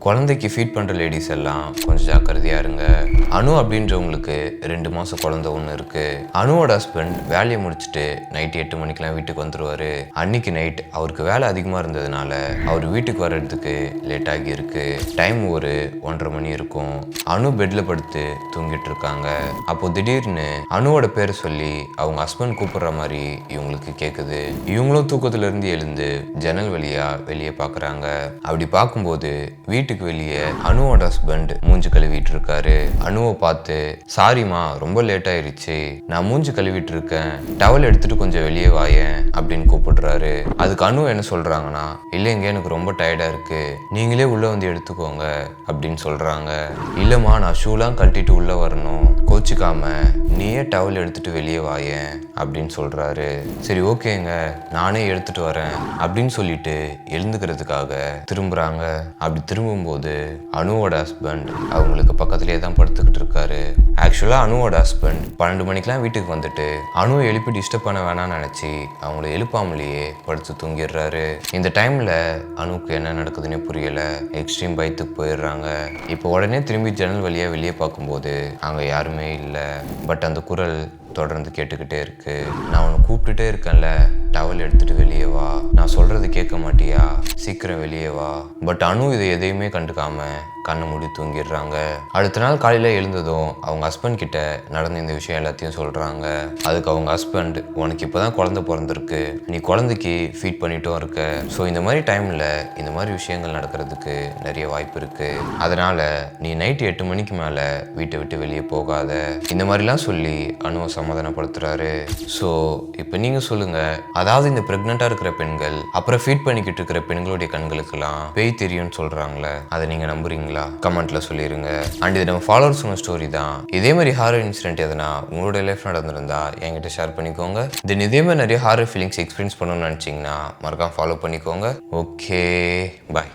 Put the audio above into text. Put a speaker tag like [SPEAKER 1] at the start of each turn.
[SPEAKER 1] குழந்தைக்கு ஃபீட் பண்ணுற லேடிஸ் எல்லாம் கொஞ்சம் ஜாக்கிரதையாக இருங்க. அனு அப்படின்றவங்களுக்கு 2 மாதம் குழந்தை ஒன்று இருக்குது. அனுவோட ஹஸ்பண்ட் வேலையை முடிச்சுட்டு நைட்டு 8 மணிக்கெலாம் வீட்டுக்கு வந்துடுவார். அன்னைக்கு நைட் அவருக்கு வேலை அதிகமாக இருந்ததுனால அவர் வீட்டுக்கு வர்றதுக்கு லேட் ஆகியிருக்கு. டைம் ஒரு 1:30 மணி இருக்கும். அனு பெட்டில் படுத்து தூங்கிட்டு இருக்காங்க. அப்போ திடீர்னு அனுவோட பேரை சொல்லி அவங்க ஹஸ்பண்ட் கூப்பிடுற மாதிரி இவங்களுக்கு கேட்குது. இவங்களும் தூக்கத்திலிருந்து எழுந்து ஜன்னல் வழியா வெளியே பார்க்குறாங்க. அப்படி பார்க்கும்போது வீட்டுக்கு வெளியே அனுவோட ஹஸ்பண்ட் மூஞ்சி கழுவிட்டு இருக்காரு. அனுவை பார்த்து, சாரிமா ரொம்ப லேட் ஆயிருச்சு, நான் மூஞ்சி கழுவிட்டு இருக்கேன், டவல் எடுத்துட்டு கொஞ்சம் வெளியே வாயேன் அப்படின்னு கூப்பிடுறாரு. அதுக்கு அனு என்ன சொல்றாங்கன்னா, இல்லைங்க எனக்கு ரொம்ப டயர்டா இருக்கு, நீங்களே உள்ள வந்து எடுத்துக்கோங்க அப்படின்னு சொல்றாங்க. இல்லம்மா நான் ஷூலாம் கழட்டிட்டு உள்ள வரணும், கோச்சிக்காம நீயே டவல் எடுத்துட்டு வெளியே வாயேன் அப்படின்னு சொல்றாரு. சரி ஓகேங்க நானே எடுத்துட்டு வரேன் அப்படின்னு சொல்லிட்டு எழுந்துக்கிறதுக்காக திரும்புறாங்க. அப்படி திரும்பும்போது அனுவோட ஹஸ்பண்ட் அவங்களுக்கு பக்கத்துலேயே தான் படுத்துக்கிட்டு இருக்காரு. ஆக்சுவலாக அனுவோட ஹஸ்பண்ட் 12 மணிக்கெலாம் வீட்டுக்கு வந்துட்டு அனுவை எழுப்பி டிஸ்டர்ப் பண்ண வேணாம்னு நினச்சி அவங்கள எழுப்பாமலேயே படுத்து தூங்கிடுறாரு. இந்த டைமில் அனுவுக்கு என்ன நடக்குதுன்னே புரியலை. எக்ஸ்ட்ரீம் பயத்துக்கு போயிடுறாங்க. இப்போ உடனே திரும்பி ஜன்னல் வழியாக வெளியே பார்க்கும்போது அங்கே யாருமே இல்லை. பட் அந்த குரல் தொடர்ந்து கேட்டுக்கிட்டே இருக்கு. நான் உன்னை கூப்பிட்டுட்டே இருக்கேன்ல, டவல் எடுத்துட்டு வெளியே வா, நான் சொல்றது கேட்க மாட்டியா, சீக்கிரம் வெளியே வா. பட் அனு இதை எதையுமே கண்டுக்காம கண்ணை மூடி தூங்கிடுறாங்க. அடுத்த நாள் காலையில் எழுந்ததும் அவங்க ஹஸ்பண்ட் கிட்ட நடந்த இந்த விஷயம் எல்லாத்தையும் சொல்கிறாங்க. அதுக்கு அவங்க ஹஸ்பண்ட், உனக்கு இப்போ தான் குழந்தை பிறந்திருக்கு, நீ குழந்தைக்கு ஃபீட் பண்ணிட்டும் இருக்க, ஸோ இந்த மாதிரி டைமில் இந்த மாதிரி விஷயங்கள் நடக்கிறதுக்கு நிறைய வாய்ப்பு இருக்குது, அதனால் நீ நைட்டு 8 மணிக்கு மேலே வீட்டை விட்டு வெளியே போகாத, இந்த மாதிரிலாம் சொல்லி அனுவை சமாதானப்படுத்துகிறாரு. ஸோ இப்போ நீங்கள் சொல்லுங்கள், அதாவது இந்த ப்ரெக்னெண்ட்டாக இருக்கிற பெண்கள் அப்புறம் ஃபீட் பண்ணிக்கிட்டு இருக்கிற பெண்களுடைய கண்களுக்கெல்லாம் பேய் தெரியும்னு சொல்கிறாங்களே, அதை நீங்கள் நம்புறீங்களா? கமெண்ட்ல சொல்லிருங்க. அண்ட் இது நம்ம ஃபாலோவர்ஸ் சொன்ன ஸ்டோரி தான். இதே மாதிரி ஹாரர் இன்சிடென்ட் எதனா உங்களுடைய லைஃப் நடந்திருந்தா என்கிட்ட ஷேர் பண்ணிக்கோங்க. தென் இதே மாதிரி நிறைய ஹாரர் ஃபீலிங்ஸ் எக்ஸ்பீரியன்ஸ் பண்ணணும்னு நினச்சிங்கன்னா மறக்காம ஃபாலோ பண்ணிக்கோங்க. Okay bye.